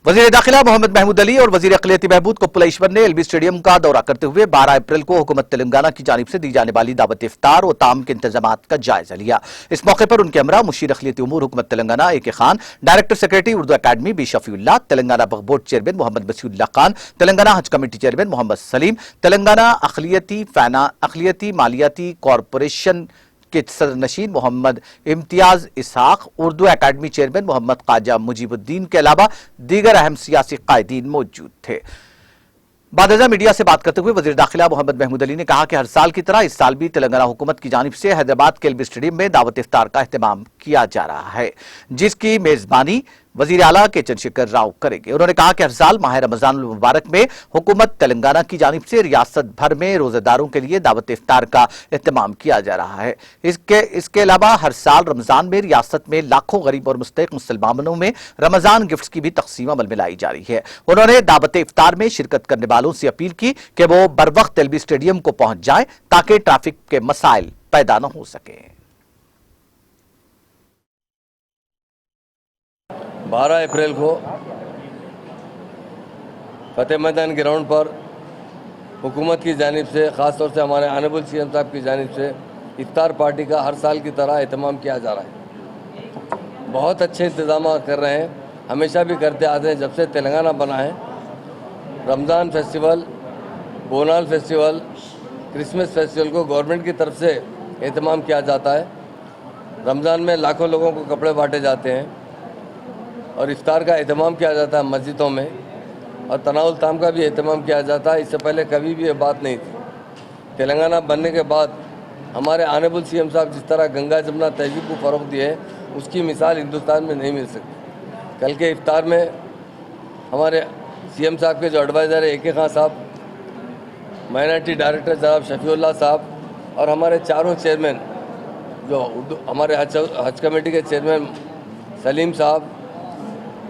वजीर दाखिला मोहम्मद महमूद अली और वजीर अक़लियती बहबूद कुप्पलईश्वर ने एलबी स्टेडियम का दौरा करते हुए 12 अप्रैल को हुकूमत तेलंगाना की जानिब से दी जाने वाली दावत इफ्तार और ताम के इंतजामात का जायजा लिया। इस मौके पर उनके हमरा मुशीर अक़लियती उमूर हुकूमत Telangana A K Khan, director secretary Urdu academy B Shafiullah, Telangana Waqf board chairman Mohammed Basiullah Khan, Telangana Haj committee chairman Mohammed Saleem, Telangana अक़लियती मालियाती कॉरपोरेशन के सदरनशीन मोहम्मद इम्तियाज इसहाक, उर्दू अकादमी चेयरमैन मोहम्मद ख्वाजा मुजीबुद्दीन के अलावा दीगर अहम सियासी कायदीन मौजूद थे। बादजा मीडिया से बात करते हुए वजीर दाखिला मोहम्मद महमूद अली ने कहा कि हर साल की तरह इस साल भी तेलंगाना हुकूमत की जानिब से हैदराबाद के एलबी स्टेडियम में दावत इफ्तार का एहतमाम किया जा रहा है, जिसकी मेजबानी वजीर आला के चंद्रशेखर राव करेंगे। उन्होंने कहा कि हर साल माह रमजान मुबारक में हुकूमत तेलंगाना की जानिब से रियासत भर में रोजेदारों के लिए दावत इफ्तार का एहतमाम किया जा रहा है। इसके अलावा हर साल रमजान में रियासत में लाखों गरीब और मुस्तहिक मुसलमानों में रमजान गिफ्ट्स की भी तकसीम अमल में लाई जा रही है। उन्होंने दावत इफ्तार में शिरकत करने वालों से अपील की कि वो बर वक्त एलबी स्टेडियम को पहुंच जाएं ताकि ट्रैफिक के मसाइल पैदा न हो सके। 12 अप्रैल को फतेह मैदान ग्राउंड पर हुकूमत की जानिब से, ख़ास तौर से हमारे ऑनरेबल सीएम साहब की जानिब से इफ्तार पार्टी का हर साल की तरह एहतमाम किया जा रहा है। बहुत अच्छे इंतज़ाम कर रहे हैं, हमेशा भी करते आते हैं जब से तेलंगाना बना है। Ramzan festival, Bonalu festival, Christmas festival को गवर्नमेंट की तरफ से एहतमाम किया जाता है। रमज़ान में लाखों लोगों को कपड़े बांटे जाते हैं और इफ्तार का एहतमाम किया जाता है मस्जिदों में, और तनाउल ताम का भी एहतमाम किया जाता है। इससे पहले कभी भी ये बात नहीं थी। तेलंगाना बनने के बाद हमारे ऑनरेबल सीएम साहब जिस तरह गंगा जमुना तहजीब को फ़रोग़ दिए, उसकी मिसाल हिंदुस्तान में नहीं मिल सकती। कल के इफ्तार में हमारे सीएम साहब के जो एडवाइज़र है ए के खान साहब, माइनॉरिटी डायरेक्टर जनाब शफीउल्लाह साहब और हमारे चारों चेयरमैन जो हमारे हज कमेटी के चेयरमैन सलीम साहब,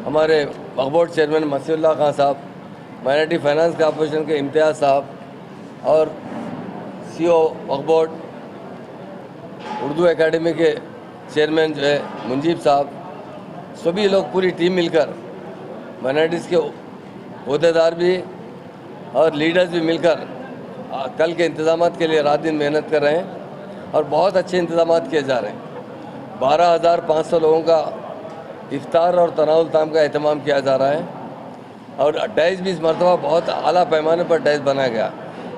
हमारे वक्फ बोर्ड चेयरमैन मसीउल्लाह खान साहब, माइनॉरिटी फाइनेंस कॉर्पोरेशन के इम्तियाज़ साहब और सीओ वक्फ बोर्ड उर्दू एकेडमी के चेयरमैन जो है मुंजीब साहब, सभी लोग पूरी टीम मिलकर माइनॉरिटीज़ के अहदेदार भी और लीडर्स भी मिलकर कल के इंतज़ामात के लिए रात दिन मेहनत कर रहे हैं और बहुत अच्छे इंतज़ामात किए जा रहे हैं। 12,500 लोगों का इफ्तार और तनाउल ताम का एहतमाम किया जा रहा है और डैश भी इस मरतबा बहुत आला पैमाने पर डैश बनाया गया,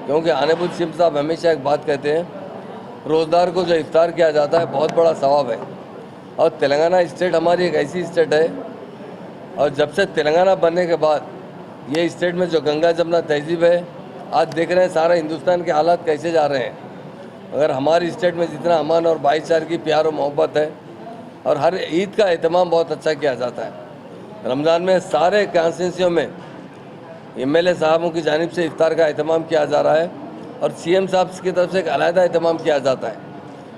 क्योंकि ऑनरेबल सीएम साहब हमेशा एक बात कहते हैं, रोज़दार को जो इफ्तार किया जाता है बहुत बड़ा सवाब है। और तेलंगाना स्टेट हमारी एक ऐसी स्टेट है, और जब से तेलंगाना बनने के बाद ये स्टेट में जो गंगा जमुना तहजीब है, आज देख रहे हैं सारा हिंदुस्तान के हालात कैसे जा रहे हैं। अगर हमारी स्टेट में जितना अमन और भाईचारे की प्यार और मोहब्बत है, और हर ईद का एहतमाम बहुत अच्छा किया जाता है। रमज़ान में सारे कॉन्स्टिट्यूंसियों में एमएलए साहबों की जानिब से इफ्तार का एहतमाम किया जा रहा है और सीएम साहब की तरफ से एक अलहदा एहतमाम किया जाता है।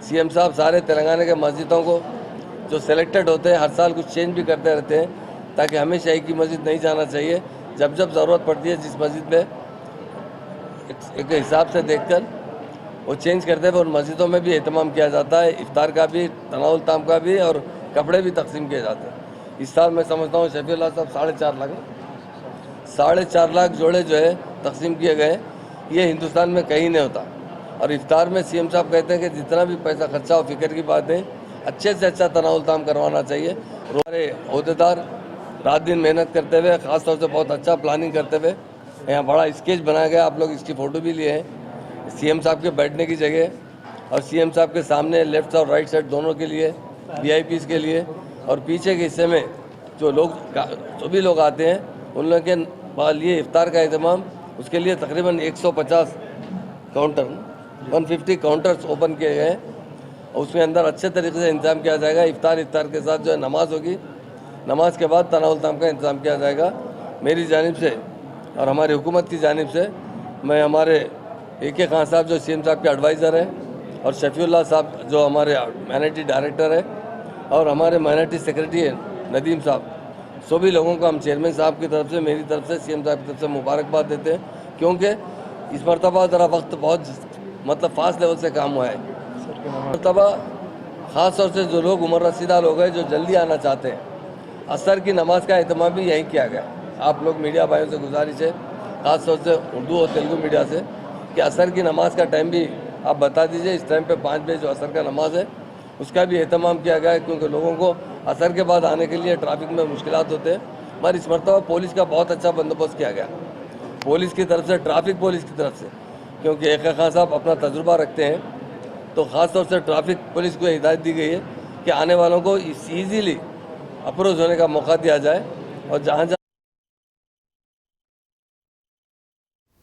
सीएम साहब सारे तेलंगाना के मस्जिदों को जो सेलेक्टेड होते हैं हर साल कुछ चेंज भी करते रहते हैं, ताकि हमेशा एक ही मस्जिद नहीं जाना चाहिए। जब जब ज़रूरत पड़ती है जिस मस्जिद में एक हिसाब से देखकर वो चेंज करते हुए उन मस्जिदों में भी एहतमाम किया जाता है, इफ्तार का भी, तनाउल ताम का भी और कपड़े भी तकसीम किए जाते हैं। इस साल मैं समझता हूँ शफीउल्लाह साहब 4.5 लाख जोड़े जो है तकसीम किए गए। ये हिंदुस्तान में कहीं नहीं होता। और इफ्तार में सीएम साहब कहते हैं कि जितना भी पैसा खर्चा हो, फिक्र की बात है, अच्छे से अच्छा तनाउल ताम करवाना चाहिए। हमारे अहदेदार रात दिन मेहनत करते हुए, ख़ास तौर से बहुत अच्छा प्लानिंग करते हुए, यहाँ बड़ा स्केच बनाया गया, आप लोग इसकी फ़ोटो भी लिए हैं। सीएम साहब के बैठने की जगह और सीएम साहब के सामने लेफ्ट और राइट साइड दोनों के लिए, वीआईपीज़ के लिए, और पीछे के हिस्से में जो भी लोग आते हैं उन लोगों के लिए इफ्तार का एहतमाम, उसके लिए तकरीबन 150 काउंटर 150 काउंटर्स ओपन किए गए हैं और उसमें अंदर अच्छे तरीके से इंतजाम किया जाएगा। इफ्तार के साथ जो है नमाज होगी, नमाज के बाद तनाउल ताम का इंतजाम किया जाएगा। मेरी जानिब से और हमारी हुकूमत की जानिब से मैं हमारे ए के खान साहब जो सीएम साहब के एडवाइज़र हैं और शफीउल्लाह साहब जो हमारे माइनॉरिटी डायरेक्टर है और हमारे माइनॉरिटी सेक्रेटरी है नदीम साहब, सभी लोगों को हम चेयरमैन साहब की तरफ से, मेरी तरफ से, सीएम साहब की तरफ से मुबारकबाद देते हैं, क्योंकि इस मरतबा ज़रा वक्त बहुत फास्ट लेवल से काम हुआ है। मरतबा ख़ास तौर से जो लोग उम्र रसीदा लोग हैं जो जल्दी आना चाहते हैं, असर की नमाज का एहतमाम भी यहीं किया गया। आप लोग मीडिया भाइयों से गुजारिश है, ख़ास तौर से उर्दू और तेलुगु मीडिया से, कि असर की नमाज का टाइम भी आप बता दीजिए। इस टाइम पे 5 बजे जो असर का नमाज है उसका भी एहतमाम किया गया है, क्योंकि लोगों को असर के बाद आने के लिए ट्रैफिक में मुश्किलात होते हैं। मगर इस मरतबा पुलिस का बहुत अच्छा बंदोबस्त किया गया, पुलिस की तरफ से, ट्रैफिक पुलिस की तरफ से, क्योंकि एक खान साहब अपना तजुर्बा रखते हैं, तो ख़ास तौर से ट्रैफिक पुलिस को हिदायत दी गई है कि आने वालों को ईजीली अप्रोच होने का मौका दिया जाए और जहाँ